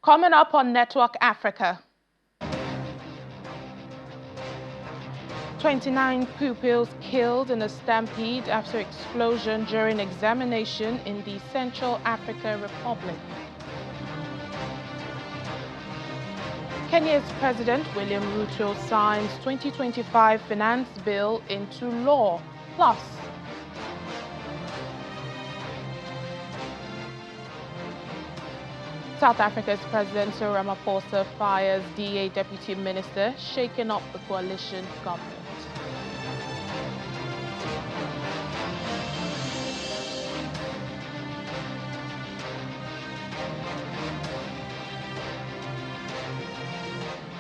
Coming up on Network Africa, 29 pupils killed in a stampede after explosion during examination in the Central African Republic. Kenya's President William Ruto signs 2025 finance bill into law. Plus, South Africa's President Cyril Ramaphosa fires DA Deputy Minister, shaking up the coalition government.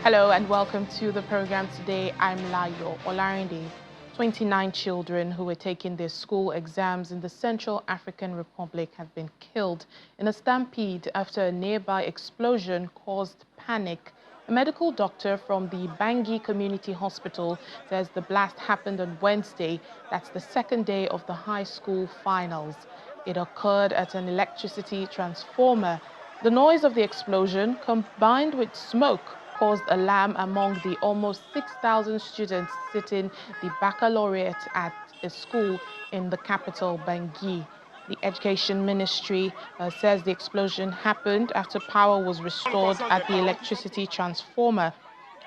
Hello and welcome to the program today. I'm Layo Olarinde. 29 children who were taking their school exams in the Central African Republic have been killed in a stampede after a nearby explosion caused panic. A medical doctor from the Bangui Community Hospital says the blast happened on Wednesday. That's the second day of the high school finals. It occurred at an electricity transformer. The noise of the explosion, combined with smoke, caused alarm among the almost 6,000 students sitting the baccalaureate at a school in the capital, Bangui. The Education Ministry says the explosion happened after power was restored at the electricity transformer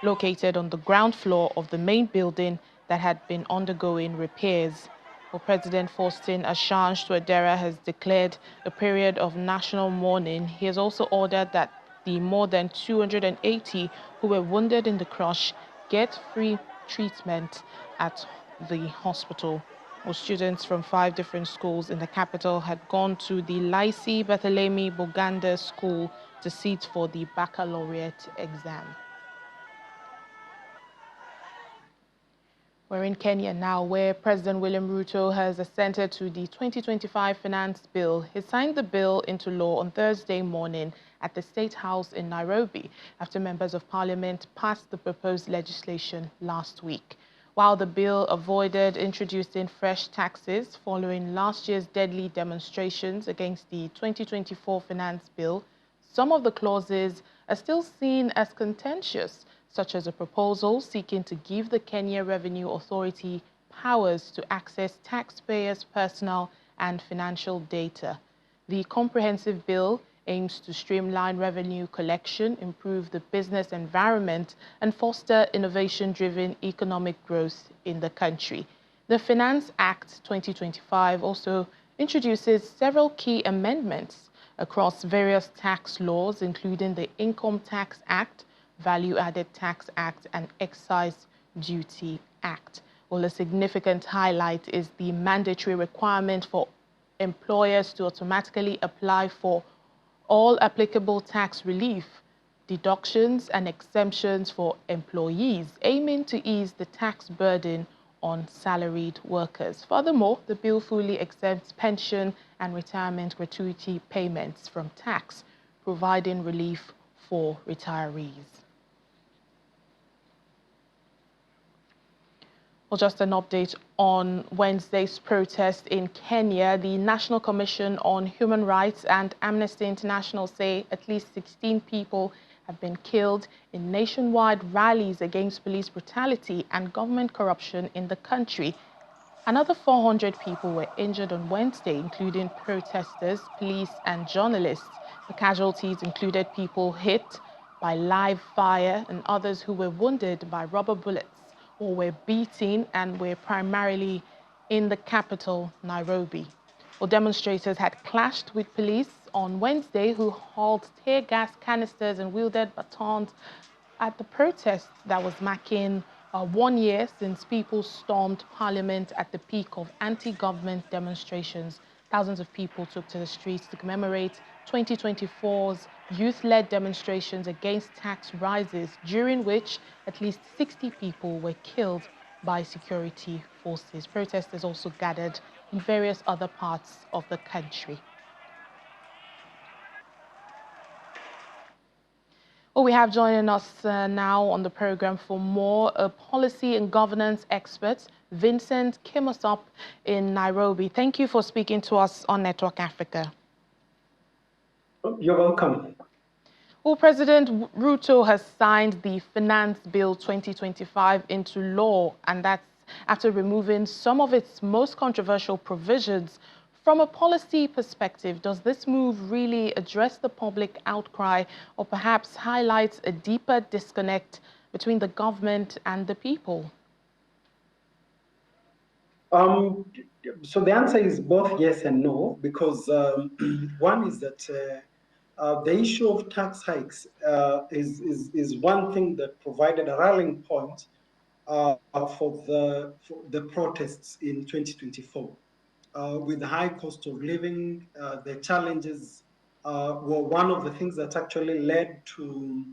located on the ground floor of the main building that had been undergoing repairs. Well, President Faustin Archange Touadera has declared a period of national mourning. He has also ordered that the more than 280 who were wounded in the crash get free treatment at the hospital. Well, students from 5 different schools in the capital had gone to the Lycée Barthélemy Boganda school to sit for the baccalaureate exam. We're in Kenya now, where President William Ruto has assented to the 2025 finance bill. He signed the bill into law on Thursday morning at the State House in Nairobi after members of parliament passed the proposed legislation last week. While the bill avoided introducing fresh taxes following last year's deadly demonstrations against the 2024 finance bill, some of the clauses are still seen as contentious, such as a proposal seeking to give the Kenya Revenue Authority powers to access taxpayers' personal and financial data. The comprehensive bill aims to streamline revenue collection, improve the business environment, and foster innovation-driven economic growth in the country. The Finance Act 2025 also introduces several key amendments across various tax laws, including the Income Tax Act, Value-Added Tax Act, and Excise Duty Act. Well, a significant highlight is the mandatory requirement for employers to automatically apply for all applicable tax relief, deductions, and exemptions for employees, aiming to ease the tax burden on salaried workers. Furthermore, the bill fully exempts pension and retirement gratuity payments from tax, providing relief for retirees. Well, just an update on Wednesday's protest in Kenya. The National Commission on Human Rights and Amnesty International say at least 16 people have been killed in nationwide rallies against police brutality and government corruption in the country. Another 400 people were injured on Wednesday, including protesters, police, and journalists. The casualties included people hit by live fire and others who were wounded by rubber bullets or were beaten and were primarily in the capital, Nairobi. Well, demonstrators had clashed with police on Wednesday, who hauled tear gas canisters and wielded batons at the protest that was marking 1 year since people stormed Parliament at the peak of anti-government demonstrations. Thousands of people took to the streets to commemorate 2024's youth-led demonstrations against tax rises, during which at least 60 people were killed by security forces. Protesters also gathered in various other parts of the country. Well, we have joining us now on the program for more policy and governance expert, Vincent Kimosop in Nairobi. Thank you for speaking to us on Network Africa. You're welcome. Well, President Ruto has signed the Finance Bill 2025 into law, and that's after removing some of its most controversial provisions. From a policy perspective, does this move really address the public outcry or perhaps highlights a deeper disconnect between the government and the people? So the answer is both yes and no, because one is that the issue of tax hikes is one thing that provided a rallying point for the protests in 2024. With the high cost of living, the challenges were one of the things that actually led to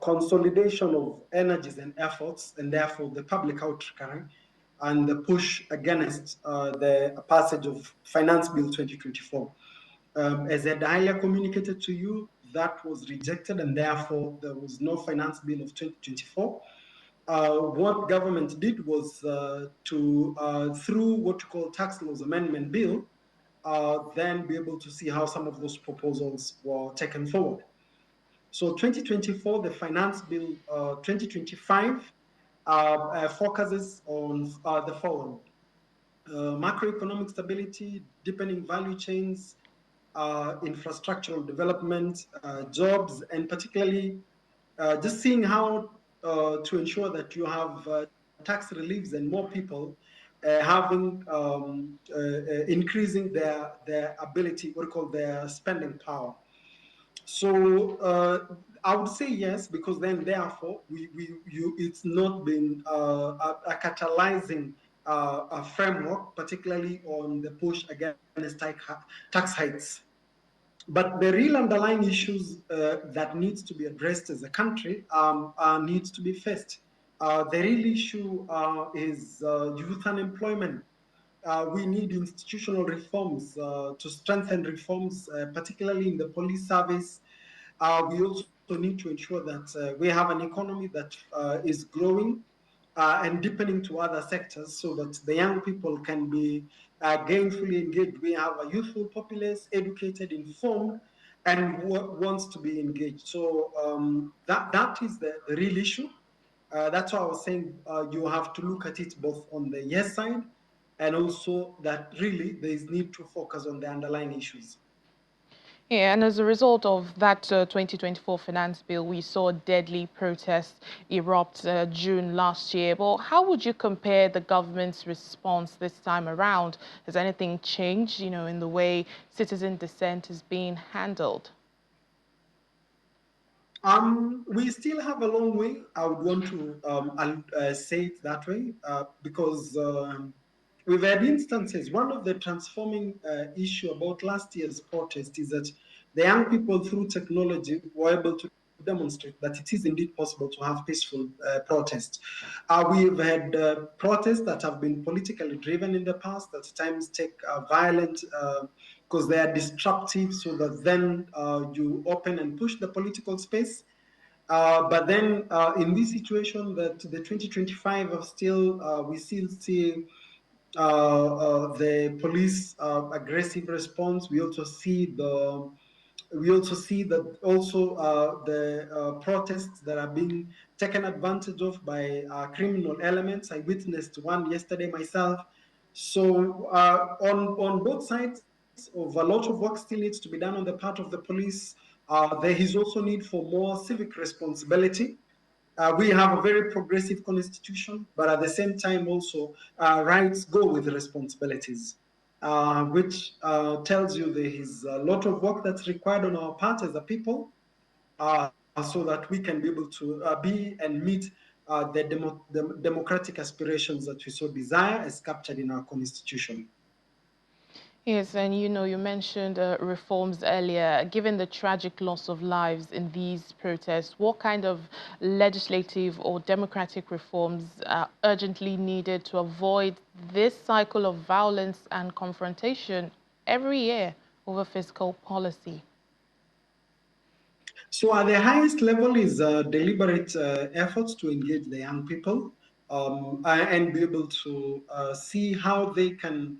consolidation of energies and efforts, and therefore the public outcry and the push against the passage of Finance Bill 2024. As I had earlier communicated to you, that was rejected, and therefore there was no Finance Bill of 2024. What government did was through what you call Tax Laws Amendment Bill, then be able to see how some of those proposals were taken forward. So 2024, the Finance Bill 2025 focuses on the following: macroeconomic stability, deepening value chains, infrastructural development, jobs, and particularly just seeing how to ensure that you have tax reliefs and more people having increasing their ability, what we call their spending power. So I would say yes, because then therefore it's not been a catalyzing a framework, particularly on the push against tax hikes. But the real underlying issues that needs to be addressed as a country needs to be faced. The real issue is youth unemployment. We need institutional reforms to strengthen reforms, particularly in the police service. We also need to ensure that we have an economy that is growing and deepening to other sectors so that the young people can be gainfully engaged. We have a youthful populace, educated, informed, and wants to be engaged. So that is the real issue. That's why I was saying you have to look at it both on the yes side and also that really there is need to focus on the underlying issues. Yeah, and as a result of that 2024 finance bill, we saw deadly protests erupt June last year. But how would you compare the government's response this time around? Has anything changed, in the way citizen dissent is being handled? We still have a long way. I would want to say it that way because we've had instances. One of the transforming issue about last year's protest is that the young people, through technology, were able to demonstrate that it is indeed possible to have peaceful protests. We've had protests that have been politically driven in the past, that at times take violent because they are disruptive, so that then you open and push the political space. But then in this situation that the 2025 are still, we still see the police aggressive response. We also see that also the protests that are being taken advantage of by criminal elements. I witnessed one yesterday myself. So on both sides of a lot of work still needs to be done on the part of the police. There is also need for more civic responsibility. We have a very progressive constitution, but at the same time also rights go with responsibilities, which tells you there is a lot of work that's required on our part as a people uh, so that we can be able to be and meet the democratic aspirations that we so desire as captured in our constitution. Yes, and you mentioned reforms earlier. Given the tragic loss of lives in these protests, what kind of legislative or democratic reforms are urgently needed to avoid this cycle of violence and confrontation every year over fiscal policy? So at the highest level is deliberate efforts to engage the young people and be able to see how they can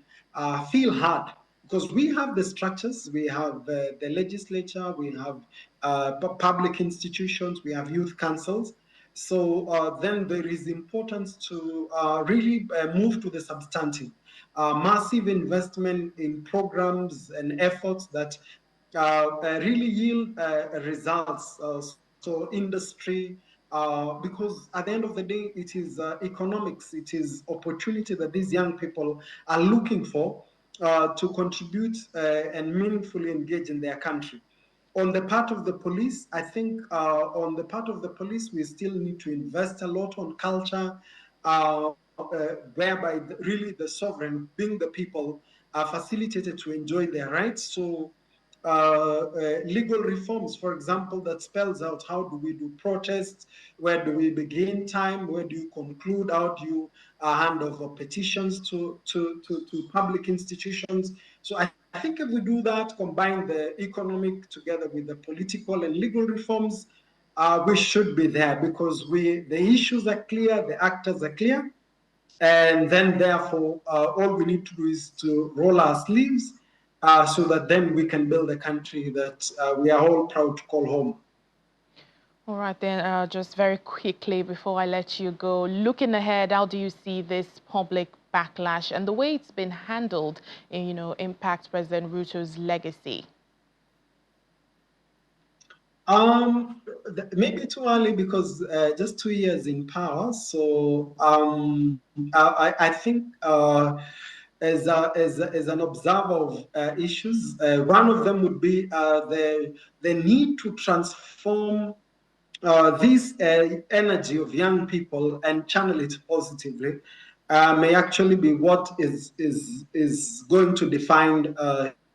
feel heard because we have the structures, we have the legislature, we have public institutions, we have youth councils. So then there is importance to really move to the substantive. Massive investment in programs and efforts that really yield results. So industry, because at the end of the day, it is economics, it is opportunity that these young people are looking for to contribute and meaningfully engage in their country. On the part of the police, I think on the part of the police, we still need to invest a lot on culture, whereby really the sovereign, being the people, are facilitated to enjoy their rights. So legal reforms, for example, that spells out how do we do protests, where do we begin time, where do you conclude, how do you hand over petitions to public institutions. So I think if we do that, combine the economic together with the political and legal reforms, we should be there because the issues are clear, the actors are clear, and then therefore all we need to do is to roll our sleeves so that then we can build a country that we are all proud to call home. All right, then, just very quickly before I let you go, looking ahead, how do you see this public backlash and the way it's been handled, impact President Ruto's legacy? Maybe too early because just 2 years in power. So I think as an observer of issues, one of them would be the need to transform this energy of young people and channel it positively may actually be what is going to define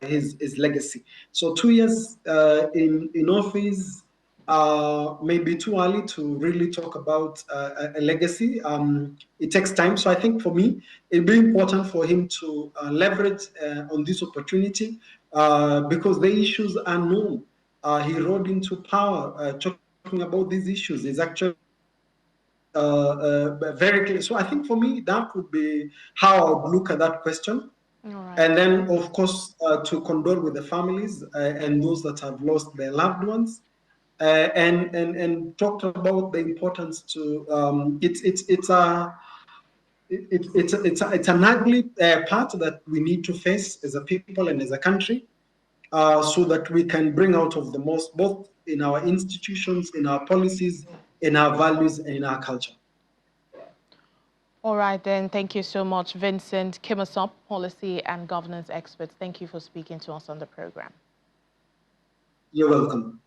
his legacy. So 2 years in office may be too early to really talk about a legacy. It takes time. So I think for me, it'd be important for him to leverage on this opportunity because the issues are known. He rode into power talking about these issues is actually very clear. So I think for me, that would be how I would look at that question. All right. And then, of course, to condole with the families and those that have lost their loved ones. And talked about the importance to it's an ugly part that we need to face as a people and as a country, so that we can bring out of the most, both in our institutions, in our policies, in our values, and in our culture. All right, then. Thank you so much, Vincent Kimosop, policy and governance expert. Thank you for speaking to us on the program. You're welcome.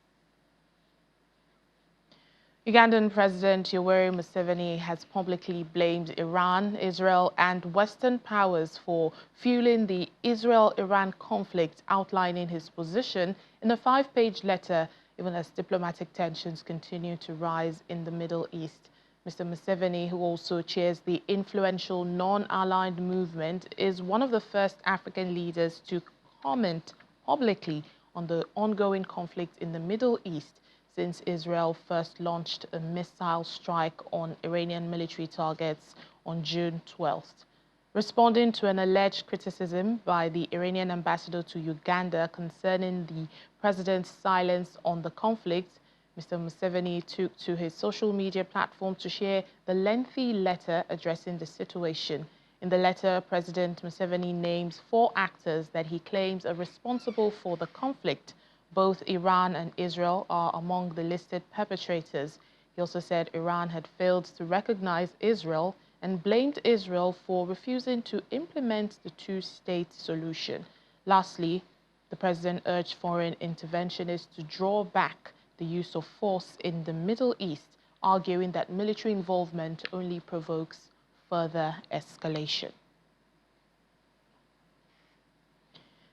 Ugandan President Yoweri Museveni has publicly blamed Iran, Israel, and Western powers for fueling the Israel-Iran conflict, outlining his position in a 5-page letter, even as diplomatic tensions continue to rise in the Middle East. Mr. Museveni, who also chairs the influential non-aligned movement, is one of the first African leaders to comment publicly on the ongoing conflict in the Middle East since Israel first launched a missile strike on Iranian military targets on June 12th. Responding to an alleged criticism by the Iranian ambassador to Uganda concerning the president's silence on the conflict, Mr. Museveni took to his social media platform to share the lengthy letter addressing the situation. In the letter, President Museveni names 4 actors that he claims are responsible for the conflict. Both Iran and Israel are among the listed perpetrators. He also said Iran had failed to recognize Israel and blamed Israel for refusing to implement the 2-state solution. Lastly, the president urged foreign interventionists to draw back the use of force in the Middle East, arguing that military involvement only provokes further escalation.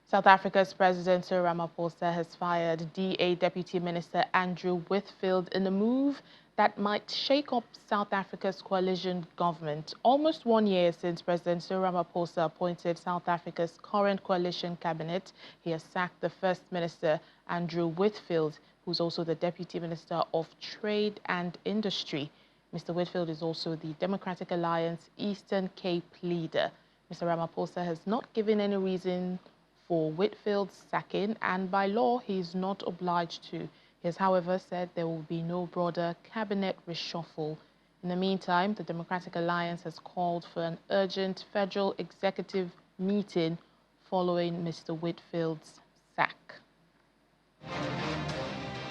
South Africa's President Cyril Ramaphosa has fired DA Deputy Minister Andrew Whitfield in a move that might shake up South Africa's coalition government. Almost 1 year since President Cyril Ramaphosa appointed South Africa's current coalition cabinet, he has sacked the First Minister Andrew Whitfield, who's also the Deputy Minister of Trade and Industry. Mr. Whitfield is also the Democratic Alliance Eastern Cape leader. Mr. Ramaphosa has not given any reason for Whitfield's sacking, and by law he is not obliged to. He has, however, said there will be no broader cabinet reshuffle. In the meantime, the Democratic Alliance has called for an urgent federal executive meeting following Mr. Whitfield's sack.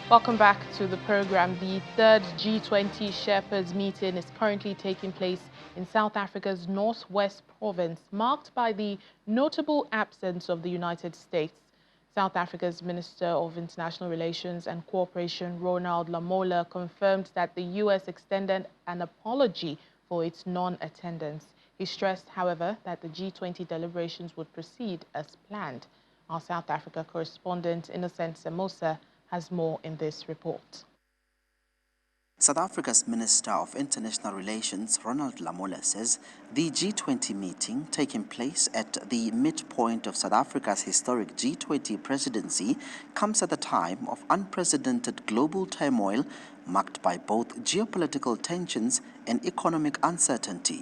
Welcome back to the program. The third G20 Sherpas meeting is currently taking place in South Africa's Northwest Province, marked by the notable absence of the United States. South Africa's Minister of International Relations and Cooperation, Ronald Lamola, confirmed that the U.S. extended an apology for its non-attendance. He stressed, however, that the G20 deliberations would proceed as planned. Our South Africa correspondent, Innocent Semosa, has more in this report. South Africa's Minister of International Relations, Ronald Lamola, says the G20 meeting taking place at the midpoint of South Africa's historic G20 presidency comes at a time of unprecedented global turmoil marked by both geopolitical tensions and economic uncertainty.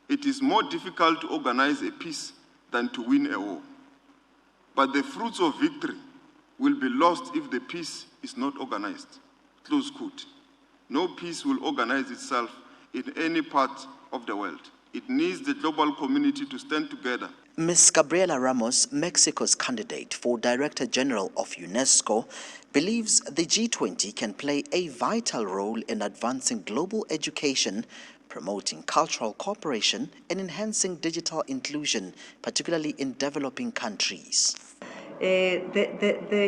It is more difficult to organize a peace than to win a war. But the fruits of victory will be lost if the peace is not organized. Close quote. No peace will organize itself in any part of the world. It needs the global community to stand together. Ms. Gabriela Ramos, Mexico's candidate for Director General of UNESCO, believes the G20 can play a vital role in advancing global education, promoting cultural cooperation, and enhancing digital inclusion, particularly in developing countries. The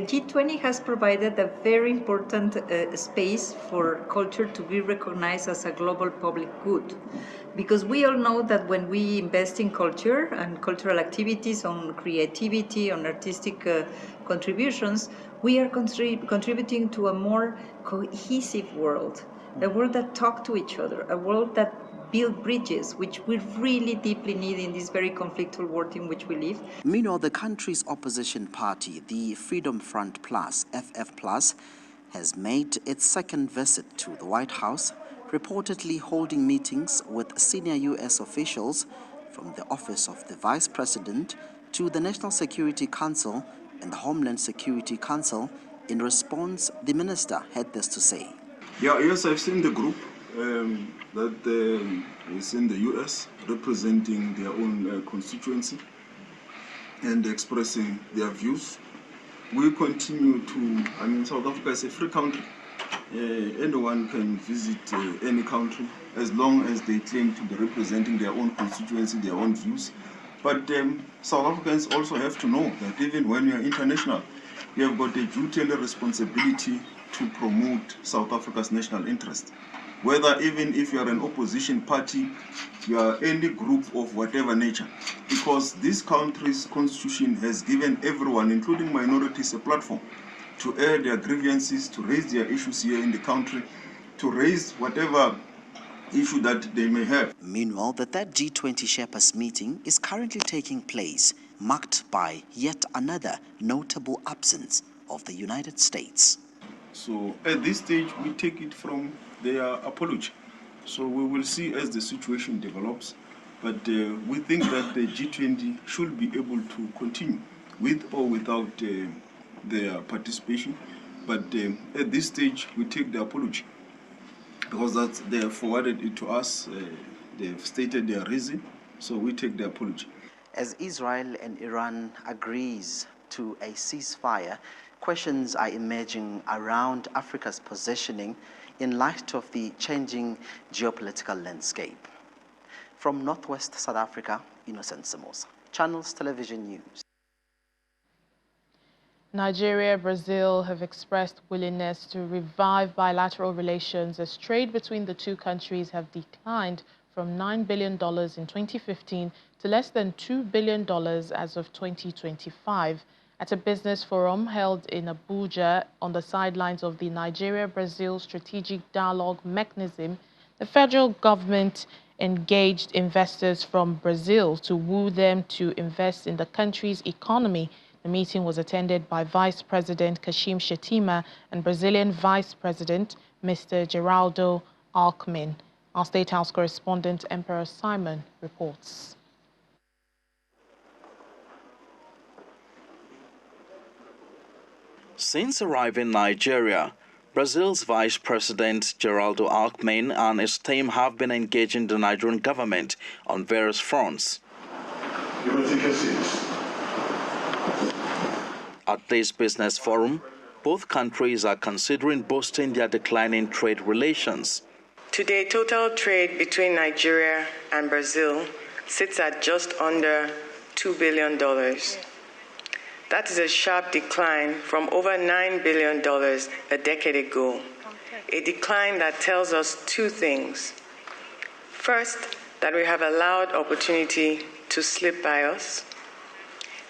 G20 has provided a very important space for culture to be recognized as a global public good. Because we all know that when we invest in culture and cultural activities, on creativity, on artistic contributions, we are contributing to a more cohesive world, a world that talks to each other, a world that build bridges, which we really deeply need in this very conflictual world in which we live. Meanwhile, the country's opposition party, the Freedom Front Plus, FF Plus, has made its second visit to the White House, reportedly holding meetings with senior U.S. officials from the Office of the Vice President to the National Security Council and the Homeland Security Council. In response, the minister had this to say. Yes, I've seen the group that is in the U.S. representing their own constituency and expressing their views. We continue to, South Africa is a free country. Anyone can visit any country as long as they claim to be representing their own constituency, their own views. But South Africans also have to know that even when you're international, you have got a duty and a responsibility to promote South Africa's national interest. Whether even if you are an opposition party, you are any group of whatever nature. Because this country's constitution has given everyone, including minorities, a platform to air their grievances, to raise their issues here in the country, to raise whatever issue that they may have. Meanwhile, the third G20 Sherpas meeting is currently taking place, marked by yet another notable absence of the United States. So at this stage, we take it from their apology. So we will see as the situation develops. But we think that the G20 should be able to continue with or without their participation. But at this stage, we take the apology because they have forwarded it to us. They've stated their reason. So we take the apology. As Israel and Iran agrees to a ceasefire, questions are emerging around Africa's positioning in light of the changing geopolitical landscape. From Northwest South Africa, Innocent Semosa, Channels Television News. Nigeria and Brazil have expressed willingness to revive bilateral relations as trade between the two countries have declined from $9 billion in 2015 to less than $2 billion as of 2025. At a business forum held in Abuja on the sidelines of the Nigeria-Brazil Strategic Dialogue Mechanism, the federal government engaged investors from Brazil to woo them to invest in the country's economy. The meeting was attended by Vice President Kashim Shettima and Brazilian Vice President Mr. Geraldo Alckmin. Our State House correspondent Emperor Simon reports. Since arriving in Nigeria, Brazil's Vice President Geraldo Alckmin and his team have been engaging the Nigerian government on various fronts. At this business forum, both countries are considering boosting their declining trade relations. Today, total trade between Nigeria and Brazil sits at just under $2 billion. That is a sharp decline from over $9 billion a decade ago, a decline that tells us two things. First, that we have allowed opportunity to slip by us,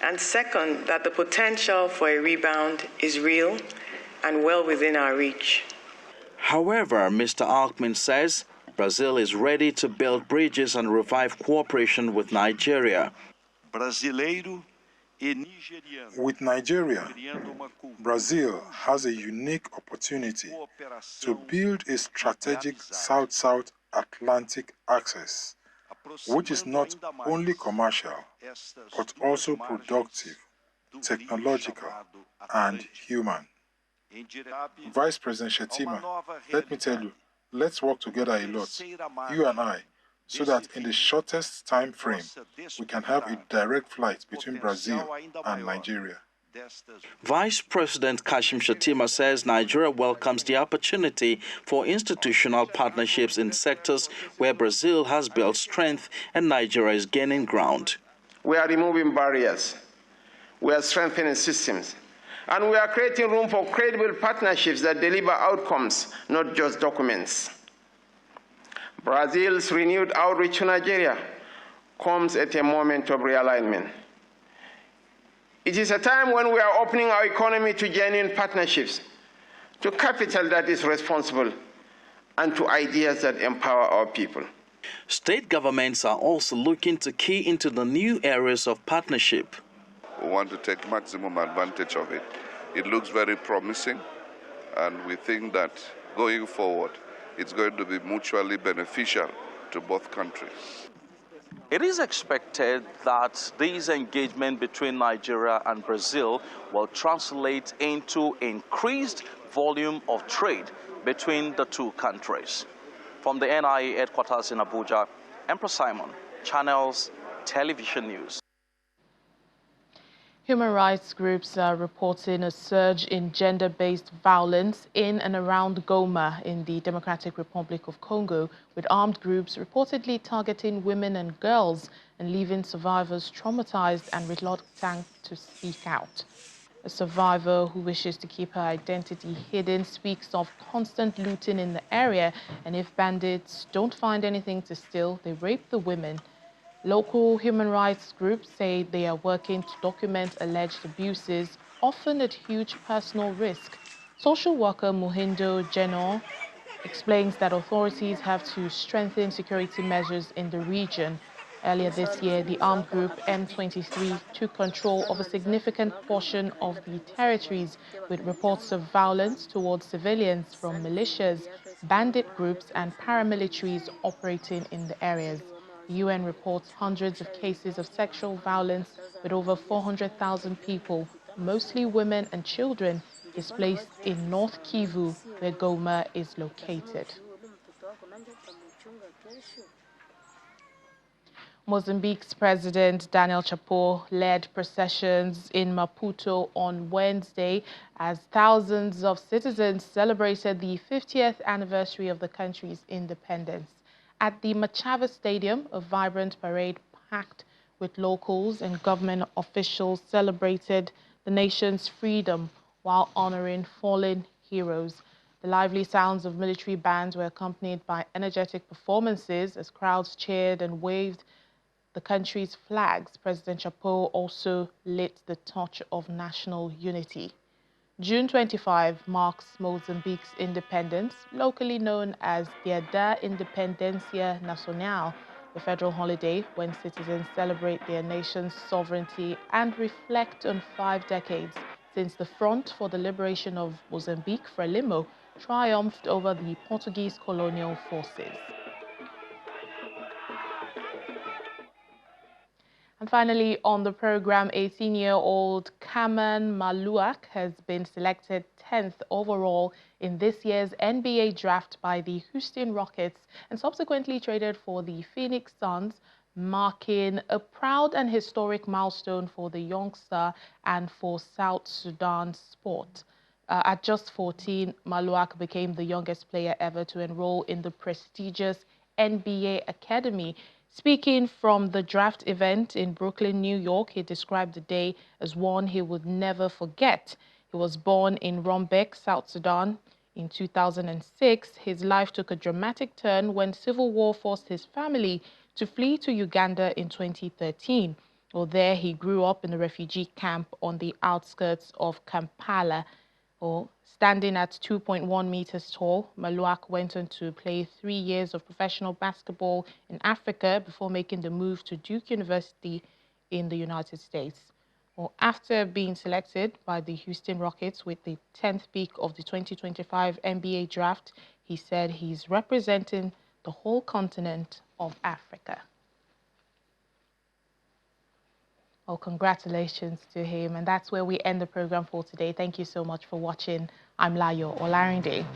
and second, that the potential for a rebound is real and well within our reach. However, Mr. Alckmin says Brazil is ready to build bridges and revive cooperation with Nigeria. With Nigeria, Brazil has a unique opportunity to build a strategic South-South Atlantic axis, which is not only commercial, but also productive, technological, and human. Vice President Shettima, let me tell you, let's work together a lot, you and I, so that in the shortest time frame, we can have a direct flight between Brazil and Nigeria. Vice President Kashim Shettima says Nigeria welcomes the opportunity for institutional partnerships in sectors where Brazil has built strength and Nigeria is gaining ground. We are removing barriers, we are strengthening systems, and we are creating room for credible partnerships that deliver outcomes, not just documents. Brazil's renewed outreach to Nigeria comes at a moment of realignment. It is a time when we are opening our economy to genuine partnerships, to capital that is responsible, and to ideas that empower our people. State governments are also looking to key into the new areas of partnership. We want to take maximum advantage of it. It looks very promising, and we think that going forward, it's going to be mutually beneficial to both countries. It is expected that this engagement between Nigeria and Brazil will translate into increased volume of trade between the two countries. From the NIA headquarters in Abuja, Emperor Simon, Channels Television News. Human rights groups are reporting a surge in gender-based violence in and around Goma in the Democratic Republic of Congo, with armed groups reportedly targeting women and girls and leaving survivors traumatized and reluctant to speak out. A survivor who wishes to keep her identity hidden speaks of constant looting in the area, and if bandits don't find anything to steal, they rape the women. Local human rights groups say they are working to document alleged abuses, often at huge personal risk. Social worker Muhindo Jeno explains that authorities have to strengthen security measures in the region. Earlier this year, the armed group M23 took control of a significant portion of the territories, with reports of violence towards civilians from militias, bandit groups and paramilitaries operating in the areas. The UN reports hundreds of cases of sexual violence, with over 400,000 people, mostly women and children, displaced in North Kivu, where Goma is located. Mozambique's President Daniel Chapo led processions in Maputo on Wednesday as thousands of citizens celebrated the 50th anniversary of the country's independence. At the Machava Stadium, a vibrant parade packed with locals and government officials celebrated the nation's freedom while honoring fallen heroes. The lively sounds of military bands were accompanied by energetic performances as crowds cheered and waved the country's flags. President Chapo also lit the torch of national unity. June 25 marks Mozambique's independence, locally known as Dia da Independencia Nacional, the federal holiday when citizens celebrate their nation's sovereignty and reflect on 5 decades since the Front for the Liberation of Mozambique, Frelimo, triumphed over the Portuguese colonial forces. And finally, on the program, 18-year-old Kaman Maluak has been selected 10th overall in this year's NBA draft by the Houston Rockets and subsequently traded for the Phoenix Suns, marking a proud and historic milestone for the youngster and for South Sudan's sport. At just 14, Maluak became the youngest player ever to enroll in the prestigious NBA Academy. Speaking from the draft event in Brooklyn, New York, he described the day as one he would never forget. He was born in Rumbek, South Sudan. In 2006, his life took a dramatic turn when civil war forced his family to flee to Uganda in 2013. Well, there he grew up in a refugee camp on the outskirts of Kampala. Standing at 2.1 meters tall, Maluak went on to play 3 years of professional basketball in Africa before making the move to Duke University in the United States. After being selected by the Houston Rockets with the 10th pick of the 2025 NBA draft, he said he's representing the whole continent of Africa. Well, congratulations to him. And that's where we end the program for today. Thank you so much for watching. I'm Layo Olarinde.